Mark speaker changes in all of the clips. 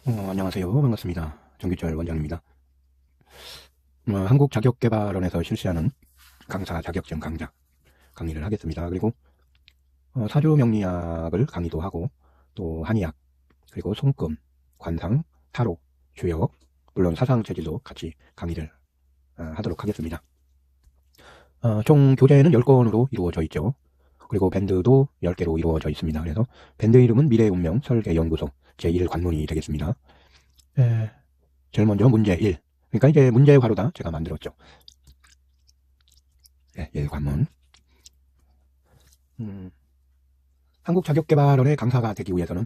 Speaker 1: 안녕하세요. 반갑습니다. 정규철 원장입니다. 한국자격개발원에서 실시하는 강사 자격증 강의를 하겠습니다. 그리고 사주명리학을 강의도 하고, 또 한의학, 그리고 손금, 관상, 타로, 주역, 물론 사상체질도 같이 강의를 하도록 하겠습니다. 총 교재는 10권으로 이루어져 있죠. 그리고 밴드도 10개로 이루어져 있습니다. 그래서 밴드 이름은 미래운명 설계연구소 제1관문이 되겠습니다. 제일 먼저 문제 1. 그러니까 이제 문제화로 다 제가 만들었죠. 1관문. 한국자격개발원의 강사가 되기 위해서는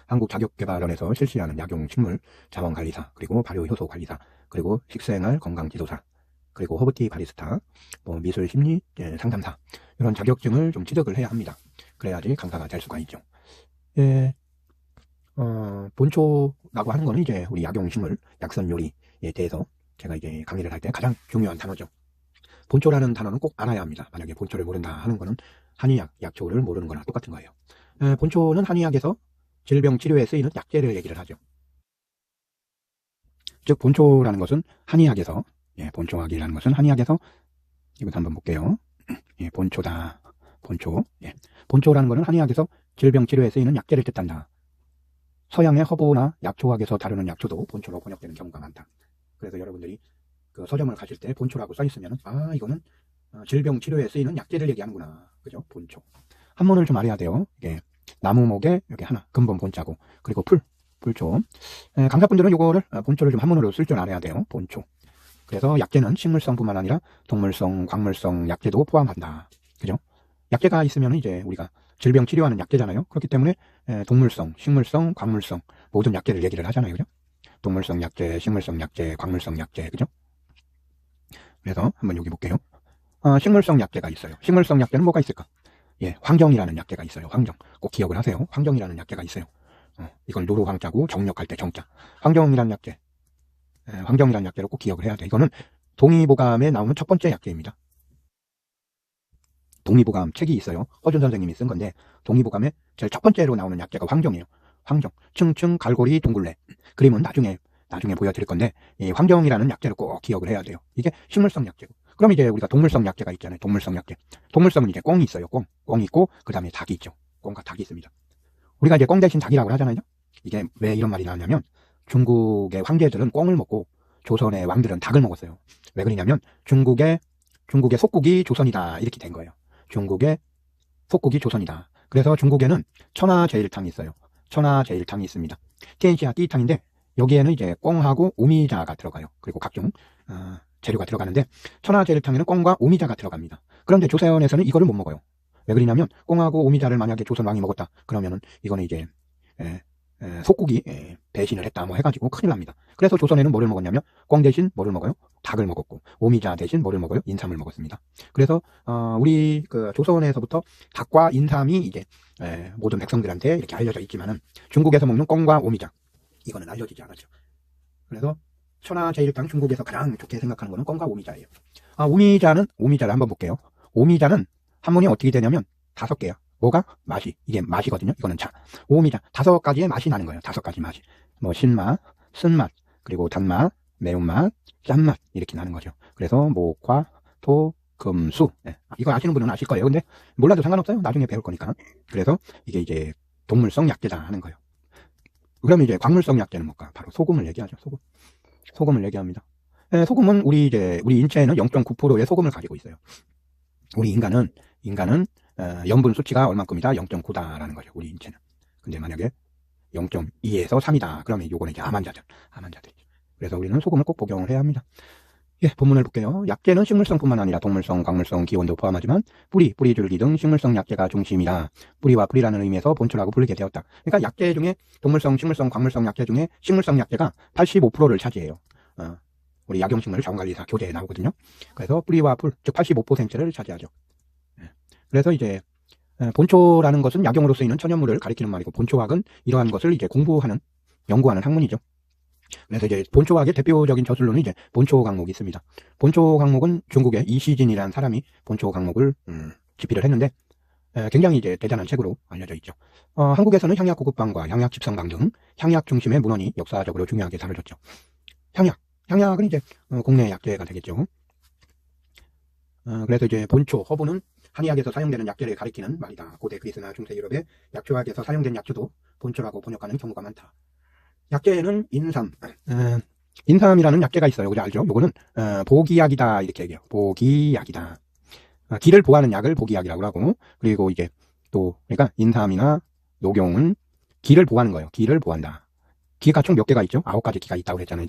Speaker 1: 한국자격개발원에서 실시하는 약용식물 자원관리사, 그리고 발효효소관리사, 그리고 식생활 건강지도사, 그리고 허브티 바리스타, 미술심리 상담사, 이런 자격증을 좀 취득을 해야 합니다. 그래야지 강사가 될 수가 있죠. 본초라고 하는 거는 이제 우리 약용식물, 약선요리에 대해서 제가 이제 강의를 할 때 가장 중요한 단어죠. 본초라는 단어는 꼭 알아야 합니다. 만약에 본초를 모른다 하는 거는 한의학, 약초를 모르는 거나 똑같은 거예요. 본초는 한의학에서 질병 치료에 쓰이는 약재를 얘기를 하죠. 즉 본초라는 것은 한의학에서, 본초학이라는 것은 한의학에서, 이것도 한번 볼게요. 본초다. 본초. 본초라는 것은 한의학에서 질병 치료에 쓰이는 약재를 뜻한다. 서양의 허브나 약초학에서 다루는 약초도 본초로 번역되는 경우가 많다. 그래서 여러분들이 그 서점을 가실 때 본초라고 써있으면, 이거는 질병 치료에 쓰이는 약재를 얘기하는구나. 그죠? 본초. 한문을 좀 알아야 돼요. 이게 나무목에 여기 하나, 근본 본자고, 그리고 불초. 강사분들은 이거를 본초를 좀 한문으로 쓸 줄 알아야 돼요. 본초. 그래서 약재는 식물성뿐만 아니라 동물성, 광물성 약재도 포함한다. 그죠? 약재가 있으면 이제 우리가 질병 치료하는 약재잖아요. 그렇기 때문에 동물성, 식물성, 광물성 모든 약재를 얘기를 하잖아요. 그죠? 동물성 약재, 식물성 약재, 광물성 약재. 그죠? 그래서 한번 여기 볼게요. 식물성 약재가 있어요. 식물성 약재는 뭐가 있을까? 황정이라는 약재가 있어요. 황정. 꼭 기억을 하세요. 황정이라는 약재가 있어요. 이걸 노루황자고 정력할 때 정자. 황정이라는 약재. 황정이라는 약재로 꼭 기억을 해야 돼. 이거는 동의보감에 나오는 첫 번째 약재입니다. 동의보감 책이 있어요. 허준 선생님이 쓴 건데 동의보감에 제일 첫 번째로 나오는 약재가 황정이에요. 황정. 층층 갈고리 둥글레. 그림은 나중에 보여드릴 건데 이 황정이라는 약재를 꼭 기억을 해야 돼요. 이게 식물성 약재고. 그럼 이제 우리가 동물성 약재가 있잖아요. 동물성 약재. 동물성은 이제 꽁이 있어요. 꽁이 있고 그 다음에 닭이 있죠. 꽁과 닭이 있습니다. 우리가 이제 꽁 대신 닭이라고 하잖아요. 이게 왜 이런 말이 나왔냐면 중국의 황제들은 꽁을 먹고 조선의 왕들은 닭을 먹었어요. 왜 그러냐면 중국의 속국이 조선이다 이렇게 된 거예요. 중국의 속국이 조선이다. 그래서 중국에는 천하제일탕이 있어요. 천하제일탕이 있습니다. TNC와 띠탕인데 여기에는 이제 꽁하고 오미자가 들어가요. 그리고 각종 재료가 들어가는데 천하제일탕에는 꽁과 오미자가 들어갑니다. 그런데 조선에서는 이거를 못 먹어요. 왜 그러냐면 꽁하고 오미자를 만약에 조선 왕이 먹었다 그러면은 이거는 이제 속국이 배신을 했다 뭐 해가지고 큰일 납니다. 그래서 조선에는 뭐를 먹었냐면 꽁 대신 뭐를 먹어요? 닭을 먹었고 오미자 대신 뭐를 먹어요? 인삼을 먹었습니다. 그래서 우리 그 조선에서부터 닭과 인삼이 이제 모든 백성들한테 이렇게 알려져 있지만은 중국에서 먹는 꽁과 오미자 이거는 알려지지 않았죠. 그래서 천하제일탕 중국에서 가장 좋게 생각하는 거는 꽁과 오미자예요. 오미자를 한번 볼게요. 오미자는 한문이 어떻게 되냐면 5개야. 뭐가? 맛이. 이게 맛이거든요. 이거는 차. 오미자. 5가지의 맛이 나는 거예요. 5가지 맛이. 신맛, 쓴맛, 그리고 단맛, 매운맛, 짠맛. 이렇게 나는 거죠. 그래서 목화, 토, 금, 수. 이거 아시는 분은 아실 거예요. 근데 몰라도 상관없어요. 나중에 배울 거니까. 그래서 이게 이제 동물성 약재다 하는 거예요. 그러면 이제 광물성 약재는 뭘까? 바로 소금을 얘기하죠. 소금을 얘기합니다. 소금은 우리 인체에는 0.9%의 소금을 가지고 있어요. 우리 인간은 염분 수치가 얼만큼이다? 0.9다라는 거죠. 우리 인체는. 근데 만약에 0.2에서 3이다. 그러면 요거는 이제 암 환자들이죠. 그래서 우리는 소금을 꼭 복용을 해야 합니다. 본문을 볼게요. 약재는 식물성뿐만 아니라 동물성, 광물성, 기원도 포함하지만 뿌리, 줄기 등 식물성 약재가 중심이다. 뿌리와 뿌리라는 의미에서 본초라고 부르게 되었다. 그러니까 약재 중에 동물성, 식물성, 광물성 약재 중에 식물성 약재가 85%를 차지해요. 우리 약용식물 자원관리사 교재에 나오거든요. 그래서 뿌리와 풀, 즉 85%를 차지하죠. 그래서 이제 본초라는 것은 약용으로 쓰이는 천연물을 가리키는 말이고 본초학은 이러한 것을 이제 연구하는 학문이죠. 그래서 이제 본초학의 대표적인 저술로는 이제 본초 강목이 있습니다. 본초 강목은 중국의 이시진이라는 사람이 본초 강목을 집필을 했는데 굉장히 이제 대단한 책으로 알려져 있죠. 한국에서는 향약 구급방과 향약 집성방 등 향약 중심의 문헌이 역사적으로 중요하게 다뤄졌죠. 향약은 이제 국내 약재가 되겠죠. 그래서 이제 본초, 허브는 한의학에서 사용되는 약재를 가리키는 말이다. 고대 그리스나 중세 유럽의 약초학에서 사용된 약초도 본초라고 번역하는 경우가 많다. 약재는 인삼, 인삼이라는 약재가 있어요. 그죠? 알죠? 요거는 보기약이다 이렇게 얘기해요. 보기약이다. 기를 보하는 약을 보기약이라고 하고, 그리고 이제 또 그러니까 인삼이나 녹용은 기를 보하는 거예요. 기를 보한다. 기가 총 몇 개가 있죠? 9가지 기가 있다고 그랬잖아요.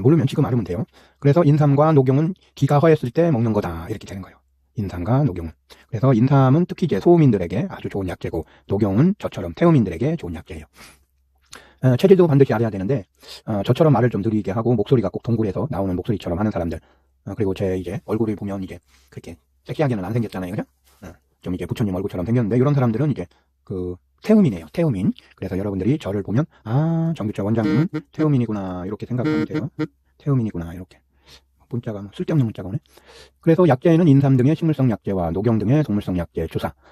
Speaker 1: 모르면 지금 알으면 돼요. 그래서 인삼과 녹용은 기가 허했을 때 먹는 거다 이렇게 되는 거예요. 인삼과 녹용은. 그래서 인삼은 특히 이제 소음인들에게 아주 좋은 약재고, 녹용은 저처럼 태음인들에게 좋은 약재예요. 체질도 반드시 알아야 되는데, 저처럼 말을 좀 느리게 하고 목소리가 꼭 동굴에서 나오는 목소리처럼 하는 사람들, 그리고 제 이제 얼굴을 보면 이제 그렇게 섹시하게는 안 생겼잖아요. 그죠? 좀 이제 부처님 얼굴처럼 생겼는데, 이런 사람들은 이제 그 태음인이에요. 태음인. 그래서 여러분들이 저를 보면, 정규철 원장님은 태음인이구나 이렇게 생각하면 돼요. 태음인이구나 이렇게. 문자가 쓸데없는 문자가 오네. 그래서 약재에는 인삼 등의 식물성 약재와 녹용 등의 동물성 약재,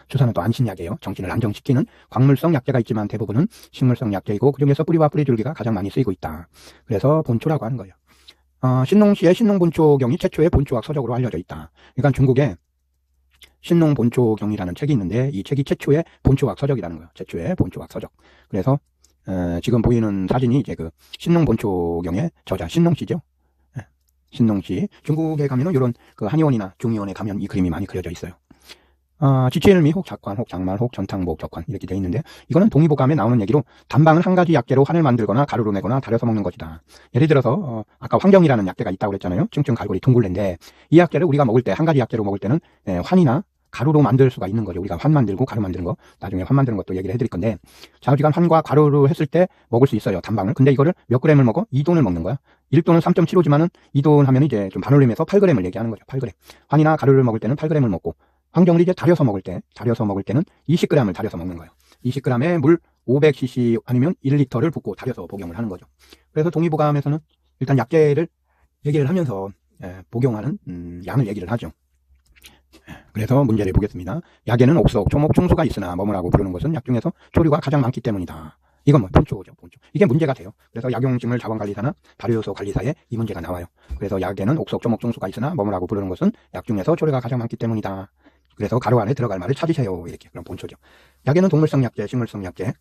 Speaker 1: 주사는 또 안신약이에요. 정신을 안정시키는 광물성 약재가 있지만 대부분은 식물성 약재이고, 그중에서 뿌리와 뿌리줄기가 가장 많이 쓰이고 있다. 그래서 본초라고 하는 거예요. 신농시의 신농본초경이 최초의 본초학 서적으로 알려져 있다. 그러니까 중국에 신농본초경이라는 책이 있는데, 이 책이 최초의 본초학 서적이라는 거예요. 최초의 본초학 서적. 그래서 지금 보이는 사진이 이제 그 신농본초경의 저자 신농시죠. 신농시. 중국에 가면은 이런 그 한의원이나 중의원에 가면 이 그림이 많이 그려져 있어요. 지체일미 혹 작관 혹 장말 혹 전탕복 적관 이렇게 되어 있는데, 이거는 동의보감에 나오는 얘기로 단방은 한 가지 약재로 환을 만들거나 가루로 내거나 달여서 먹는 것이다. 예를 들어서 아까 황정이라는 약재가 있다고 그랬잖아요. 층층 갈고리 둥굴레인데, 이 약재를 우리가 먹을 때 한 가지 약재로 먹을 때는 환이나 가루로 만들 수가 있는 거죠. 우리가 환 만들고 가루 만드는 거, 나중에 환 만드는 것도 얘기를 해드릴 건데, 장시간 환과 가루로 했을 때 먹을 수 있어요, 단방을. 근데 이거를 몇 g을 먹어? 2돈을 먹는 거야. 1돈은 3.75지만은 2돈 하면 이제 좀 반올림해서 8g을 얘기하는 거죠. 8g. 환이나 가루를 먹을 때는 8g을 먹고, 황정을 이제 달여서 먹을 때는 20g을 달여서 먹는 거예요. 20g에 물 500cc 아니면 1리터를 붓고 달여서 복용을 하는 거죠. 그래서 동의보감에서는 일단 약재를 얘기를 하면서 복용하는 양을 얘기를 하죠. 그래서 문제를 보겠습니다. 약에는 옥석, 초목, 충수가 있으나 뭐뭐라고 부르는 것은 약 중에서 조류가 가장 많기 때문이다. 이건 뭐 본초죠, 본초. 이게 문제가 돼요. 그래서 약용식물 자원관리사나 발효효소 관리사에 이 문제가 나와요. 그래서 약에는 옥석, 초목, 충수가 있으나 뭐뭐라고 부르는 것은 약 중에서 조류가 가장 많기 때문이다. 그래서 가로 안에 들어갈 말을 찾으세요. 이렇게. 그런 본초죠. 약에는 동물성 약재, 식물성 약재,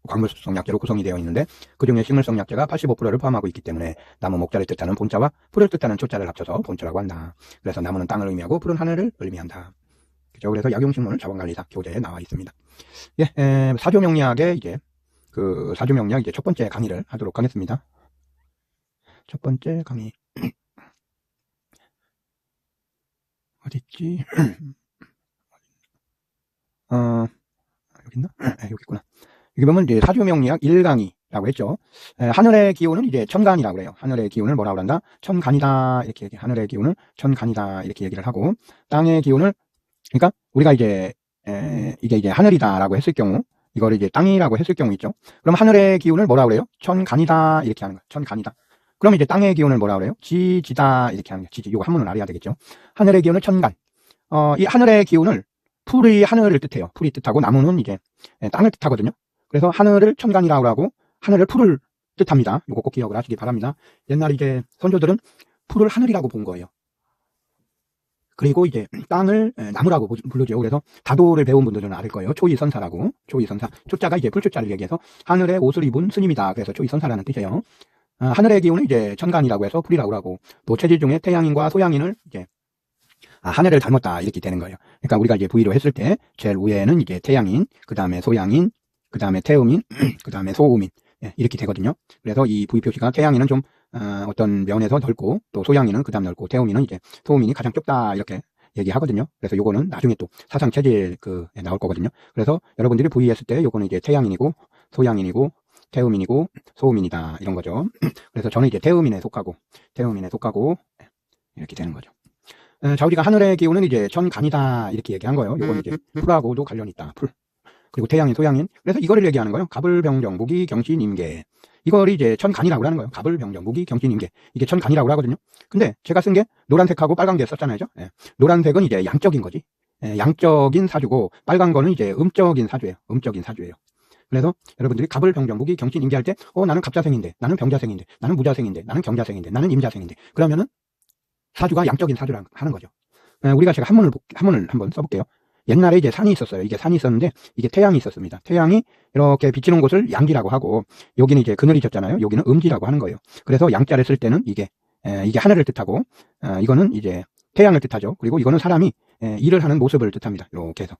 Speaker 1: 광물성 약재로 구성이 되어 있는데, 그중에 식물성 약재가 85%를 포함하고 있기 때문에 나무 목자를 뜻하는 본자와 풀을 뜻하는 초자를 합쳐서 본초라고 한다. 그래서 나무는 땅을 의미하고 풀은 하늘을 의미한다. 그죠? 그래서 약용식물 자원관리사 교재에 나와 있습니다. 예, 사조명리학의 이제 그 사조명리학 이제 첫 번째 강의를 하도록 하겠습니다. 첫 번째 강의 어딨지? 여기 있나? 여기 있구나. 여기 보면 이제 사조명리학 1강의라고 했죠. 하늘의 기운은 이제 천간이라고 그래요. 하늘의 기운을 뭐라고 한다? 천간이다. 이렇게 얘기. 하늘의 기운을 천간이다. 이렇게 얘기를 하고, 땅의 기운을, 그러니까 우리가 이제 이게 이제 하늘이다라고 했을 경우, 이거를 이제 땅이라고 했을 경우 있죠. 그럼 하늘의 기운을 뭐라고 그래요? 천간이다. 이렇게 하는 거예요. 천간이다. 그럼 이제 땅의 기운을 뭐라고 그래요? 지지다. 이렇게 하는 거예요. 지지. 이거 한문을 알아야 되겠죠. 하늘의 기운을 천간. 이 하늘의 기운을 풀이 하늘을 뜻해요. 풀이 뜻하고 나무는 이제 땅을 뜻하거든요. 그래서 하늘을 천간이라고 하고 하늘을 풀을 뜻합니다. 이거 꼭 기억을 하시기 바랍니다. 옛날 이제 선조들은 풀을 하늘이라고 본 거예요. 그리고 이제 땅을 나무라고 부르죠. 그래서 다도를 배운 분들은 알 거예요. 초이선사라고. 초이선사. 초자가 이제 풀초자를 얘기해서 하늘의 옷을 입은 스님이다. 그래서 초이선사라는 뜻이에요. 하늘의 기운은 이제 천간이라고 해서 풀이라고 하고, 또 체질 중에 태양인과 소양인을 이제 하늘을 닮았다 이렇게 되는 거예요. 그러니까 우리가 이제 부위로 했을 때 제일 위에는 이제 태양인, 그 다음에 소양인, 그 다음에 태음인, 그 다음에 소음인, 이렇게 되거든요. 그래서 이 부위 표시가 태양인은 좀 어떤 면에서 넓고, 또 소양인은 그 다음 넓고, 태음인은 이제 소음인이 가장 좁다 이렇게 얘기하거든요. 그래서 요거는 나중에 또 사상 체질 나올 거거든요. 그래서 여러분들이 부위 했을 때 요거는 이제 태양인이고 소양인이고 태음인이고 소음인이다 이런 거죠. 그래서 저는 이제 태음인에 속하고 이렇게 되는 거죠. 자, 우리가 하늘의 기운은 이제 천간이다 이렇게 얘기한 거예요. 이건 이제 풀하고도 관련이 있다. 풀. 그리고 태양인, 소양인. 그래서 이거를 얘기하는 거예요. 갑을병정, 무기, 경신, 임계. 이걸 이제 천간이라고 하는 거예요. 갑을병정, 무기, 경신, 임계. 이게 천간이라고 하거든요. 근데 제가 쓴 게 노란색하고 빨간 게 썼잖아요. 예. 노란색은 이제 양적인 거지. 양적인 사주고, 빨간 거는 이제 음적인 사주예요. 음적인 사주예요. 그래서 여러분들이 갑을 병정무기 경신 임기할 때, 나는 갑자생인데, 나는 병자생인데, 나는 무자생인데, 나는 경자생인데, 나는 임자생인데, 그러면은 사주가 양적인 사주라 하는 거죠. 우리가 제가 한문을 한번 써볼게요. 옛날에 이제 산이 있었어요. 이게 산이 있었는데, 이게 태양이 있었습니다. 태양이 이렇게 비치는 곳을 양기라고 하고, 여기는 이제 그늘이 졌잖아요. 여기는 음지라고 하는 거예요. 그래서 양자를 쓸 때는 이게 하늘을 뜻하고, 이거는 이제 태양을 뜻하죠. 그리고 이거는 사람이 일을 하는 모습을 뜻합니다. 이렇게 해서.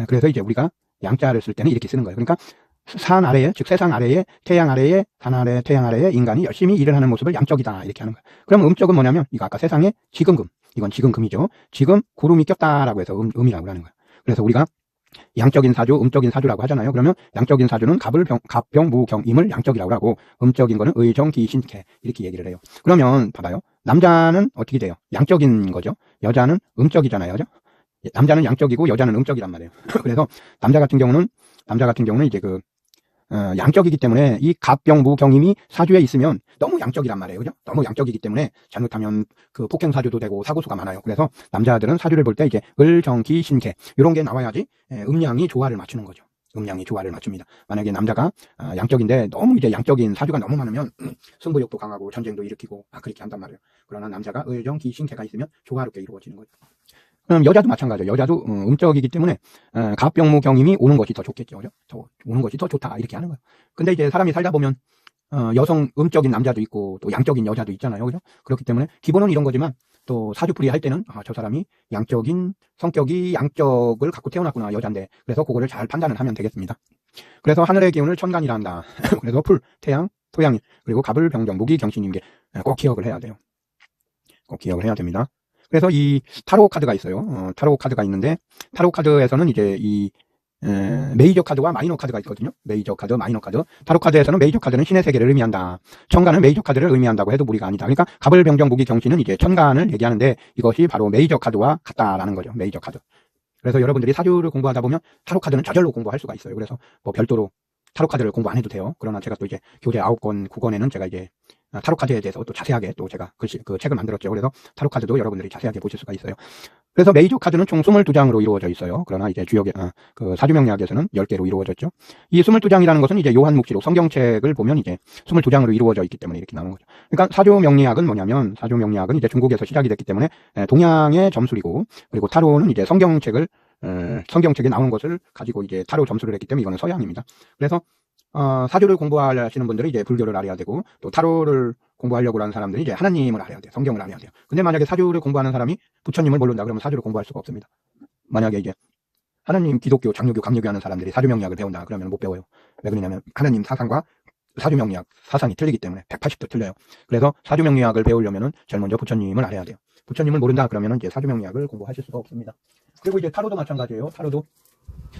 Speaker 1: 그래서 이제 우리가 양자를 쓸 때는 이렇게 쓰는 거예요. 그러니까 산 아래에, 즉 세상 아래에, 태양 아래에, 산 아래, 태양 아래에 인간이 열심히 일을 하는 모습을 양적이다 이렇게 하는 거예요. 그럼 음적은 뭐냐면, 이거 아까 세상에 지금금, 이건 지금금이죠. 지금 구름이 꼈다라고 해서 음이라고 하는 거예요. 그래서 우리가 양적인 사주, 음적인 사주라고 하잖아요. 그러면 양적인 사주는 갑병무경임을 양적이라고 하고, 음적인 거는 의정기신캐 이렇게 얘기를 해요. 그러면 봐봐요. 남자는 어떻게 돼요? 양적인 거죠. 여자는 음적이잖아요. 그죠? 남자는 양적이고 여자는 음적이란 말이에요. 그래서 남자 같은 경우는 이제 양적이기 때문에 이 갑병무경임이 사주에 있으면 너무 양적이란 말이에요. 그죠? 너무 양적이기 때문에 잘못하면 그 폭행사주도 되고 사고수가 많아요. 그래서 남자들은 사주를 볼 때 이제 을정기신캐 이런 게 나와야지 음양이 조화를 맞추는 거죠. 음양이 조화를 맞춥니다. 만약에 남자가 양적인데 너무 이제 양적인 사주가 너무 많으면 승부욕도 강하고 전쟁도 일으키고 그렇게 한단 말이에요. 그러나 남자가 을정기신캐가 있으면 조화롭게 이루어지는 거죠. 그럼 여자도 마찬가지예요. 여자도 음적이기 때문에 갑병무경임이 오는 것이 더 좋겠죠. 그죠? 오는 것이 더 좋다 이렇게 하는 거예요. 근데 이제 사람이 살다 보면 여성 음적인 남자도 있고 또 양적인 여자도 있잖아요. 그죠? 그렇기 때문에 기본은 이런 거지만 또 사주풀이 할 때는 저 사람이 양적인 성격이 양적을 갖고 태어났구나 여잔데 그래서 그거를 잘 판단을 하면 되겠습니다. 그래서 하늘의 기운을 천간이라 한다. 그래서 풀, 태양, 토양일 그리고 갑을 병정, 무기, 경신임계 꼭 기억을 해야 돼요. 꼭 기억을 해야 됩니다. 그래서 이 타로 카드가 있어요. 타로 카드가 있는데 타로 카드에서는 이제 이 메이저 카드와 마이너 카드가 있거든요. 메이저 카드, 마이너 카드. 타로 카드에서는 메이저 카드는 신의 세계를 의미한다. 천간은 메이저 카드를 의미한다고 해도 무리가 아니다. 그러니까 갑을 병정 무기 경신은 이제 천간을 얘기하는데 이것이 바로 메이저 카드와 같다라는 거죠. 메이저 카드. 그래서 여러분들이 사주를 공부하다 보면 타로 카드는 저절로 공부할 수가 있어요. 그래서 뭐 별도로 타로 카드를 공부 안 해도 돼요. 그러나 제가 또 이제 교재 9권, 9권에는 제가 이제 타로 카드에 대해서 또 자세하게 또 제가 그 책을 만들었죠. 그래서 타로 카드도 여러분들이 자세하게 보실 수가 있어요. 그래서 메이저 카드는 총 22장으로 이루어져 있어요. 그러나 이제 주역의 그 사주명리학에서는 10개로 이루어졌죠. 이 22장이라는 것은 이제 요한묵시록 성경책을 보면 이제 22장으로 이루어져 있기 때문에 이렇게 나오는 거죠. 그러니까 사주명리학은 뭐냐면 사주명리학은 이제 중국에서 시작이 됐기 때문에 동양의 점술이고 그리고 타로는 이제 성경책에 나오는 것을 가지고 이제 타로 점수를 했기 때문에 이거는 서양입니다. 그래서 사주를 공부하시는 분들이 이제 불교를 알아야 되고 또 타로를 공부하려고 하는 사람들이 이제 하나님을 알아야 돼요. 성경을 알아야 돼요. 근데 만약에 사주를 공부하는 사람이 부처님을 모른다 그러면 사주를 공부할 수가 없습니다. 만약에 이제 하나님, 기독교, 장로교, 감리교 하는 사람들이 사주명리학을 배운다 그러면 못 배워요. 왜 그러냐면 하나님 사상과 사주명리학 사상이 틀리기 때문에 180도 틀려요. 그래서 사주명리학을 배우려면은 제일 먼저 부처님을 알아야 돼요. 부처님을 모른다 그러면은 이제 사주명리학을 공부하실 수가 없습니다. 그리고 이제 타로도 마찬가지예요. 타로도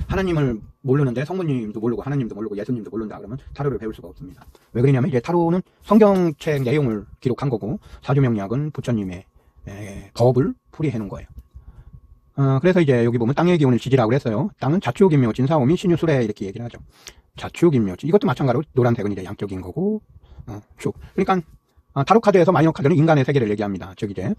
Speaker 1: 하나님을 모르는데 성부님도 모르고 하나님도 모르고 예수님도 모른다 그러면 타로를 배울 수가 없습니다. 왜 그러냐면 이제 타로는 성경책 내용을 기록한 거고 사주명리학은 부처님의 법을 풀이해 놓은 거예요. 그래서 이제 여기 보면 땅의 기운을 지지라고 그랬어요. 땅은 자축인묘, 진사오미, 신유술에 이렇게 얘기를 하죠. 자축인묘, 이것도 마찬가지로 노란색은 이제 양적인 거고 축. 그러니까 타로 카드에서 마이너 카드는 인간의 세계를 얘기합니다. 즉 이제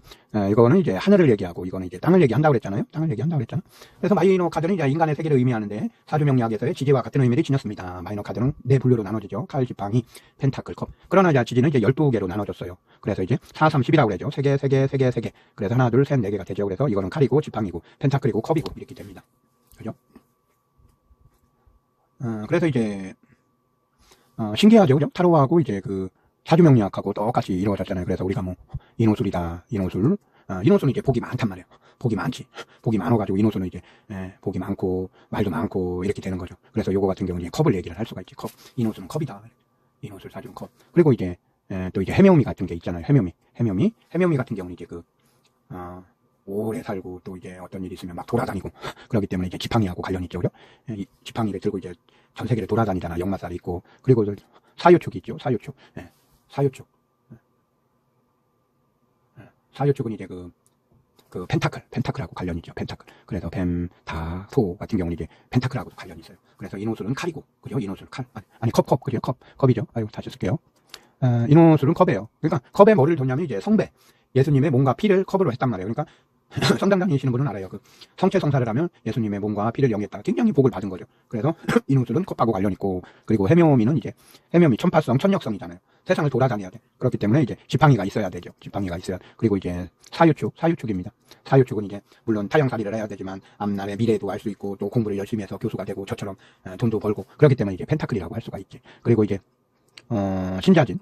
Speaker 1: 이거는 이제 하늘을 얘기하고 이거는 이제 땅을 얘기한다고 그랬잖아요. 땅을 얘기한다고 그랬잖아. 그래서 마이너 카드는 이제 인간의 세계를 의미하는데 사주명리학에서의 지지와 같은 의미를 지녔습니다. 마이너 카드는 네 분류로 나눠지죠. 칼, 지팡이, 펜타클, 컵. 그러나 이제 지지는 이제 12개로 나눠졌어요. 그래서 이제 4, 3, 10이라고 그러죠. 3개. 그래서 하나, 둘, 셋, 4개가 되죠. 그래서 이거는 칼이고 지팡이고 펜타클이고 컵이고 이렇게 됩니다. 그죠? 그래서 이제 신기하죠. 그죠? 타로하고 이제 그 사주명리학하고 똑같이 이루어졌잖아요. 그래서 우리가 뭐 인호술이다, 인호술. 인호술은 이제 복이 많단 말이에요. 복이 많지. 복이 많아가지고 인호술은 이제 복이 많고 말도 많고 이렇게 되는 거죠. 그래서 요거 같은 경우는 이제 컵을 얘기를 할 수가 있지. 컵. 인호술은 컵이다. 인호술 사주는 컵. 그리고 이제 또 이제 해묘미 같은 게 있잖아요. 해묘미 같은 경우는 이제 그 오래 살고 또 이제 어떤 일이 있으면 막 돌아다니고 그렇기 때문에 이제 지팡이하고 관련이 있죠. 그죠? 이 지팡이를 들고 이제 전 세계를 돌아다니잖아. 역마살이 있고 그리고 사유축이 있죠. 사유축. 사유축. 사유축은 이제 그 펜타클하고 관련이 있죠. 펜타클. 그래서 뱀, 다, 소 같은 경우는 이제 펜타클하고도 관련이 있어요. 그래서 인호술은 칼이고, 그죠? 인호술 칼. 아니, 그죠? 컵이죠. 아이고, 다시 쓸게요. 인호술은 컵이에요. 그러니까 컵에 뭐를 뒀냐면 이제 성배. 예수님의 몸과 피를 컵으로 했단 말이에요. 그러니까 성당 다니시는 분은 알아요. 그 성체 성사를 하면 예수님의 몸과 피를 영했다가 굉장히 복을 받은 거죠. 그래서 인후술은 컵하고 관련 있고, 그리고 해묘미는 이제 해묘미 천파성, 천역성이잖아요. 세상을 돌아다녀야 돼. 그렇기 때문에 이제 지팡이가 있어야 되죠. 지팡이가 있어야. 그리고 이제 사유축입니다. 사유축은 이제 물론 타령살이를 해야 되지만 앞날의 미래도 알 수 있고, 또 공부를 열심히 해서 교수가 되고 저처럼 돈도 벌고, 그렇기 때문에 이제 펜타클이라고 할 수가 있지. 그리고 이제 신자진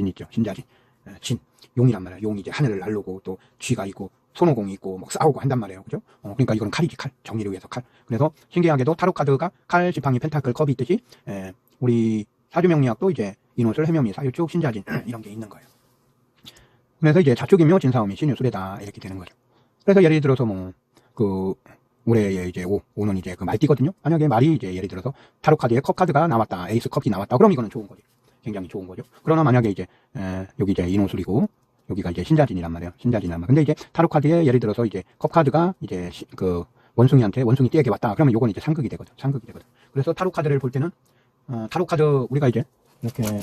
Speaker 1: 있죠. 신자진. 진, 용이란 말이야. 용이 이제 하늘을 날르고, 또 쥐가 있고, 손오공이 있고, 막 싸우고 한단 말이에요. 그죠? 그러니까 이거는 칼이지, 칼. 정리를 위해서 칼. 그래서 신기하게도 타로카드가 칼, 지팡이, 펜타클, 컵이 있듯이, 우리 사주명리학도 이제 인호술, 해묘미, 사유축, 신자진, 이런 게 있는 거예요. 그래서 이제 자축이묘, 진사오미, 신유술에다 이렇게 되는 거죠. 그래서 예를 들어서 올해에 이제 오는 이제 그 말띠거든요. 만약에 말이 이제 예를 들어서 타로카드에 컵카드가 나왔다, 에이스 컵이 나왔다. 그럼 이거는 좋은 거죠. 굉장히 좋은 거죠. 그러나 만약에 이제, 여기 이제 인호술이고, 여기가 이제 신자진이란 말이에요. 신자진이란 말. 근데 이제 타로카드에 예를 들어서 이제 컵카드가 이제 원숭이 띠에게 왔다. 그러면 요건 이제 상극이 되거든. 그래서 타로카드를 볼 때는, 타로카드, 우리가 이제, 이렇게,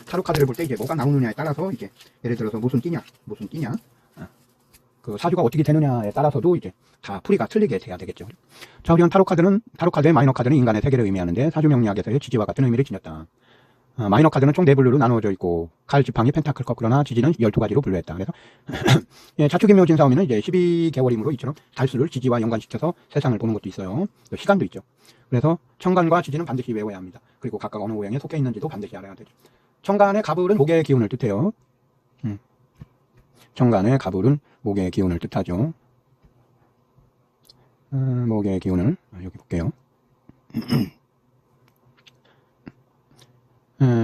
Speaker 1: 타로카드를 볼 때 이제 뭐가 나오느냐에 따라서 이제, 예를 들어서 무슨 띠냐, 그 사주가 어떻게 되느냐에 따라서도 이제 다 풀이가 틀리게 돼야 되겠죠. 자, 우리는 타로카드의 마이너 카드는 인간의 세계를 의미하는데 사주명리학에서의 지지와 같은 의미를 지녔다. 마이너 카드는 총 4분류로 나누어져 있고, 칼, 지팡이, 펜타클, 컵, 그러나 지지는 12가지로 분류했다. 그래서, 예, 자축인묘 진사오미는 이제 12개월이므로 이처럼 달수를 지지와 연관시켜서 세상을 보는 것도 있어요. 시간도 있죠. 그래서 청간과 지지는 반드시 외워야 합니다. 그리고 각각 어느 오행에 속해 있는지도 반드시 알아야 되죠. 청간의 가불은 목의 기운을 뜻해요. 청간의 가불은 목의 기운을 뜻하죠. 목의 기운을, 여기 볼게요.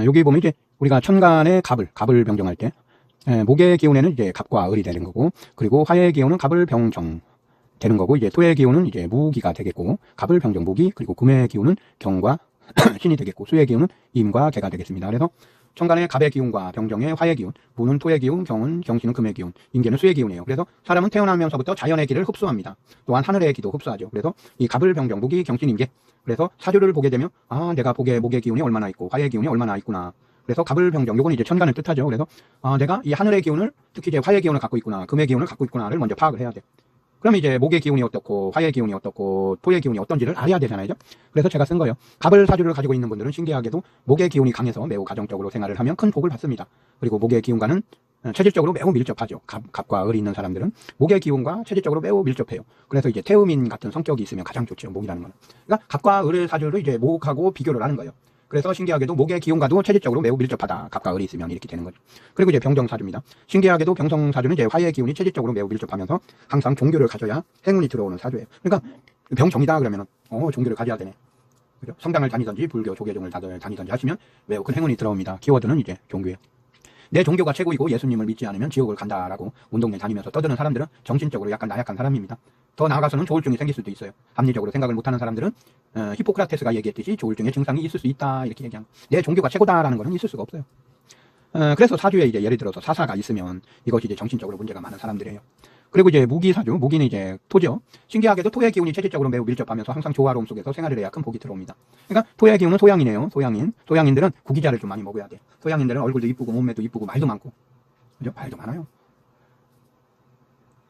Speaker 1: 여기 보면 이제 우리가 천간의 갑을 병정할 때, 목의 기운에는 이제 갑과 을이 되는 거고, 그리고 화의 기운은 갑을 병정 되는 거고, 이제 토의 기운은 이제 무기가 되겠고, 갑을 병정 무기, 그리고 금의 기운은 경과 신이 되겠고, 수의 기운은 임과 개가 되겠습니다. 그래서 천간의 갑의 기운과 병정의 화의 기운, 무는 토의 기운, 경은 경신은 금의 기운, 임계는 수의 기운이에요. 그래서 사람은 태어나면서부터 자연의 기를 흡수합니다. 또한 하늘의 기도 흡수하죠. 그래서 이 갑을 병정 무기, 경신, 임계. 그래서 사주를 보게 되면 내가 목의 기운이 얼마나 있고 화의 기운이 얼마나 있구나. 그래서 갑을 병정, 요건 이제 천간을 뜻하죠. 그래서 내가 이 하늘의 기운을, 특히 이제 화의 기운을 갖고 있구나, 금의 기운을 갖고 있구나를 먼저 파악을 해야 돼. 그럼 이제 목의 기운이 어떻고 화의 기운이 어떻고 토의 기운이 어떤지를 알아야 되잖아요. 그래서 제가 쓴 거예요. 갑을 사주를 가지고 있는 분들은 신기하게도 목의 기운이 강해서 매우 가정적으로 생활을 하면 큰 복을 받습니다. 그리고 목의 기운과는 체질적으로 매우 밀접하죠. 갑과 을이 있는 사람들은 목의 기운과 체질적으로 매우 밀접해요. 그래서 이제 태음인 같은 성격이 있으면 가장 좋죠. 목이라는 거는. 그러니까 갑과 을의 사주를 이제 목하고 비교를 하는 거예요. 그래서 신기하게도 목의 기운과도 체질적으로 매우 밀접하다. 갑과 을이 있으면 이렇게 되는 거죠. 그리고 이제 병정사주입니다. 신기하게도 병정사주는 이제 화의 기운이 체질적으로 매우 밀접하면서 항상 종교를 가져야 행운이 들어오는 사주예요. 그러니까 병정이다 그러면은 종교를 가져야 되네. 그죠? 성당을 다니든지 불교 조계종을 다니든지 하시면 매우 큰 행운이 들어옵니다. 키워드는 이제 종교예요. 내 종교가 최고이고 예수님을 믿지 않으면 지옥을 간다라고 온 동네 다니면서 떠드는 사람들은 정신적으로 약간 나약한 사람입니다. 더 나아가서는 조울증이 생길 수도 있어요. 합리적으로 생각을 못하는 사람들은 히포크라테스가 얘기했듯이 조울증의 증상이 있을 수 있다 이렇게 얘기하는, 내 종교가 최고다라는 것은 있을 수가 없어요. 그래서 사주에 이제 예를 들어서 사사가 있으면 이것이 이제 정신적으로 문제가 많은 사람들이에요. 그리고 이제 무기사주, 무기는 이제 토죠. 신기하게도 토의 기운이 체질적으로 매우 밀접하면서 항상 조화로움 속에서 생활을 해야 큰 복이 들어옵니다. 그러니까 토의 기운은 소양이네요. 소양인들은 구기자를 좀 많이 먹어야 돼. 소양인들은 얼굴도 이쁘고 몸매도 이쁘고 말도 많고, 그죠? 말도 많아요.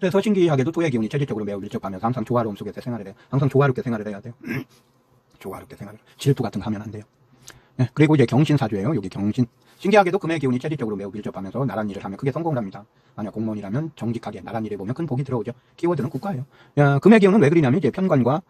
Speaker 1: 그래서 신기하게도 토의 기운이 체질적으로 매우 밀접하면서 항상 조화로움 속에서 생활을 해요. 항상 조화롭게 생활을 해야 돼요. 조화롭게 생활을. 질투 같은 거 하면 안 돼요. 네, 그리고 이제 경신사주예요. 여기 경신. 신기하게도 금의 기운이 체질적으로 매우 밀접하면서 나란 일을 하면 크게 성공을 합니다. 만약 공무원이라면 정직하게 나란 일을 보면 큰 복이 들어오죠. 키워드는 국가예요. 금의 기운은 왜 그러냐면 이제 편관과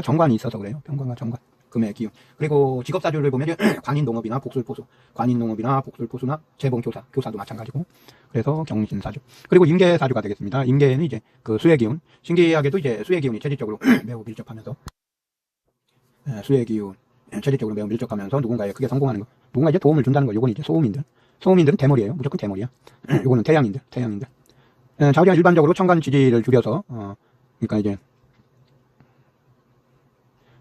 Speaker 1: 정관이 있어서 그래요. 편관과 정관. 금의 기운. 그리고 직업사주를 보면 관인농업이나 복술포수, 관인농업이나 복술포수나 재봉교사도 마찬가지고. 그래서 경신사주. 그리고 임계사주가 되겠습니다. 임계에는 이제 그 수의 기운. 신기하게도 이제 수의 기운이 체질적으로 매우 밀접하면서 수의 기운. 체질적으로 매우 밀접하면서 누군가에 크게 성공하는 거. 누군가 이제 도움을 준다는 거. 요건 이제 소음인들. 소음인들은 대머리예요. 무조건 대머리야. 요거는 태양인들. 자, 우리가 일반적으로 천간 지지를 줄여서, 그러니까 이제,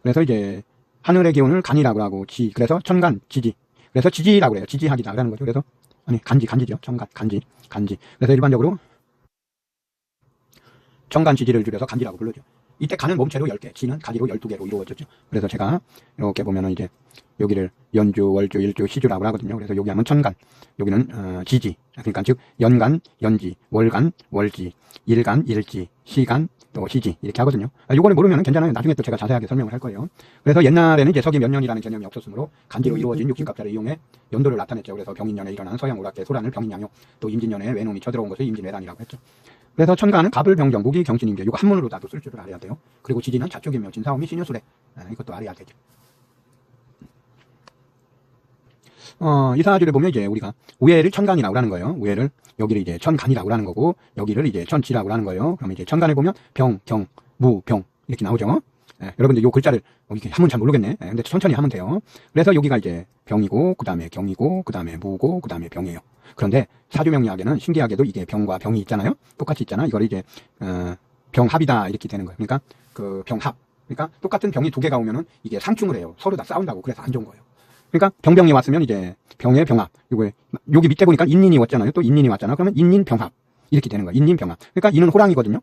Speaker 1: 그래서 이제, 하늘의 기운을 간이라고 하고, 그래서 천간, 지지. 그래서 지지라고 그래요. 지지하기다라는 거죠. 그래서, 간지죠. 천간, 간지. 그래서 일반적으로, 천간 지지를 줄여서 간지라고 불러죠. 이때 간은 몸체로 10개, 지는 가지로 12개로 이루어졌죠. 그래서 제가 이렇게 보면은 이제 여기를 연주, 월주, 일주, 시주라고 하거든요. 그래서 여기 하면 천간, 여기는 지지. 그러니까 즉 연간, 연지, 월간, 월지, 일간, 일지, 시간, 또 시지 이렇게 하거든요. 요거를 모르면 괜찮아요. 나중에 또 제가 자세하게 설명을 할 거예요. 그래서 옛날에는 이제 서기 몇 년이라는 개념이 없었으므로 간지로 이루어진 육신갑자를 이용해 연도를 나타냈죠. 그래서 병인년에 일어난 서양 오락계 소란을 병인양요, 또 임진년에 외놈이 쳐들어온 것을 임진외란이라고 했죠. 그래서 천간은 갑을, 병정, 무기, 경신임계, 이거 한문으로 나도 쓸 줄을 알아야 돼요. 그리고 지지는 자축이며 진사오미, 신유술에 이것도 알아야 되죠. 이사주를 보면 이제 우리가 우회를 천간이라고 하는 거예요. 우회를 여기를 이제 천간이라고 하는 거고, 여기를 이제 천지라고 하는 거예요. 그러면 이제 천간을 보면 병, 경, 무, 병 이렇게 나오죠. 여러분들 요 글자를 이렇게 한문 잘 모르겠네. 근데 천천히 하면 돼요. 그래서 여기가 이제 병이고, 그 다음에 경이고, 그 다음에 무고, 그 다음에 병이에요. 그런데 사주명리학에는 신기하게도 이게 병과 병이 있잖아요. 똑같이 있잖아. 이걸 이제 병합이다 이렇게 되는 거예요. 그러니까 그 병합. 그러니까 똑같은 병이 두 개가 오면은 이게 상충을 해요. 서로 다 싸운다고. 그래서 안 좋은 거예요. 그러니까 병병이 왔으면 이제 병의 병합. 요거 여기 밑에 보니까 인인이 왔잖아요. 또 인인이 왔잖아. 그러면 인인 병합 이렇게 되는 거예요. 인인 병합. 그러니까 인은 호랑이거든요.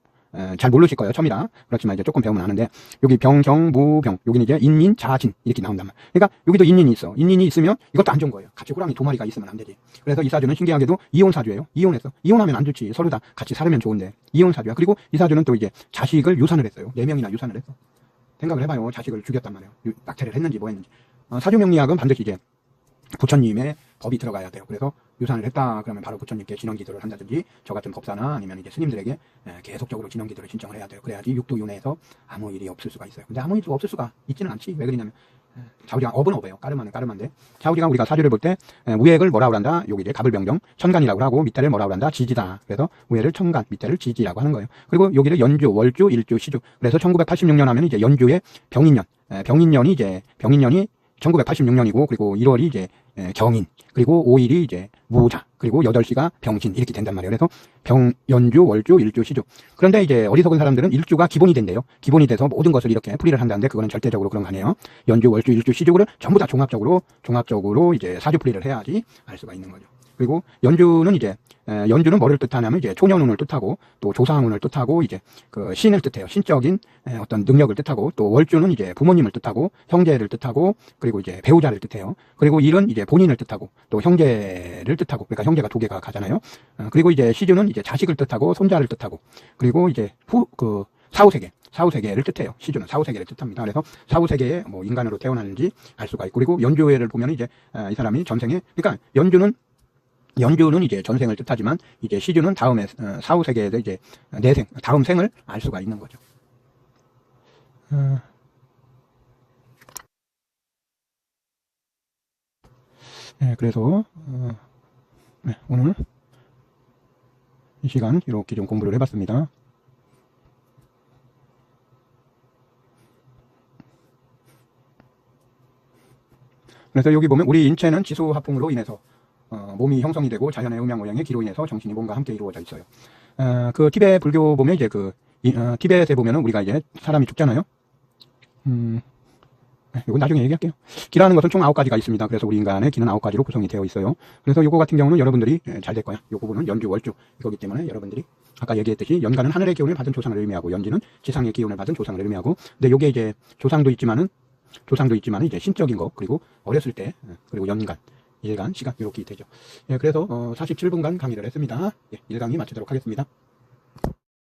Speaker 1: 잘 모르실 거예요. 처음이라. 그렇지만 이제 조금 배우면 아는데, 여기 병, 경, 무, 병. 여기는 이제 인인, 자진 이렇게 나온단 말이에요. 그러니까 여기도 인인이 있어. 인인이 있으면 이것도 안 좋은 거예요. 같이 호랑이 두 마리가 있으면 안 되지. 그래서 이 사주는 신기하게도 이혼 사주예요. 이혼했어. 이혼하면 안 좋지. 서로 다 같이 살으면 좋은데 이혼 사주야. 그리고 이 사주는 또 이제 자식을 유산을 했어요. 4명이나 유산을 했어. 생각을 해봐요. 자식을 죽였단 말이에요. 낙태를 했는지 뭐 했는지. 사주명리학은 반드시 이제 부처님의 법이 들어가야 돼요. 그래서 유산을 했다 그러면 바로 부처님께 진원기도를 한다든지, 저 같은 법사나 아니면 이제 스님들에게 계속적으로 진원기도를 신청을 해야 돼요. 그래야지 육도윤회에서 아무 일이 없을 수가 있어요. 근데 아무 일도 없을 수가 있지는 않지. 왜 그러냐면 자우리가 업은 업이에요. 까르마는 까르마인데, 자우리가 우리가 사주를 볼 때 우액을 뭐라고 한다. 여기 이제 갑을병정 천간이라고 하고, 밑에를 뭐라고 한다. 지지다. 그래서 우액을 천간, 밑에를 지지라고 하는 거예요. 그리고 여기를 연주, 월주, 일주, 시주. 그래서 1986년 하면 이제 연주의 병인년, 병인년이 1986년이고, 그리고 1월이 이제 경인, 그리고 5일이 이제 무자, 그리고 8시가 병신 이렇게 된단 말이에요. 그래서 연주, 월주, 일주, 시주. 그런데 이제 어리석은 사람들은 일주가 기본이 된대요. 기본이 돼서 모든 것을 이렇게 풀이를 한다는데, 그거는 절대적으로 그런 거 아니에요. 연주, 월주, 일주, 시주를 전부 다 종합적으로 이제 사주 풀이를 해야지 알 수가 있는 거죠. 그리고 연주는 이제 연주는 뭐를 뜻하냐면 이제 초년운을 뜻하고, 또 조상운을 뜻하고, 이제 그 신을 뜻해요. 신적인 어떤 능력을 뜻하고, 또 월주는 이제 부모님을 뜻하고, 형제를 뜻하고, 그리고 이제 배우자를 뜻해요. 그리고 일은 이제 본인을 뜻하고, 또 형제를 뜻하고, 그러니까 형제가 2개가 가잖아요. 그리고 이제 시주는 이제 자식을 뜻하고, 손자를 뜻하고, 그리고 이제 사후세계를 뜻해요. 시주는 사후세계를 뜻합니다. 그래서 사후세계에 뭐 인간으로 태어났는지 알 수가 있고, 그리고 연주회를 보면 이제 이 사람이 전생에, 그러니까 연주는 이제 전생을 뜻하지만, 이제 시주는 다음에 사후세계에서 이제 내생, 다음 생을 알 수가 있는 거죠. 그래서 오늘 이 시간 이렇게 좀 공부를 해봤습니다. 그래서 여기 보면 우리 인체는 지수화풍으로 인해서 몸이 형성이 되고, 자연의 음양오양의 기로 인해서 정신이 몸과 함께 이루어져 있어요. 그 티베트 불교 보면 이제 티베트에 보면은 우리가 이제 사람이 죽잖아요. 이건 나중에 얘기할게요. 기라는 것은 총 9가지가 있습니다. 그래서 우리 인간의 기는 9가지로 구성이 되어 있어요. 그래서 요거 같은 경우는 여러분들이 잘 될 거야. 요 부분은 연주, 월주 이거기 때문에 여러분들이 아까 얘기했듯이, 연간은 하늘의 기운을 받은 조상을 의미하고, 연지는 지상의 기운을 받은 조상을 의미하고, 근데 요게 이제 조상도 있지만은 이제 신적인 거, 그리고 어렸을 때, 그리고 연간, 일간, 시간 이렇게 되죠. 그래서 47분간 강의를 했습니다. 1강의 마치도록 하겠습니다.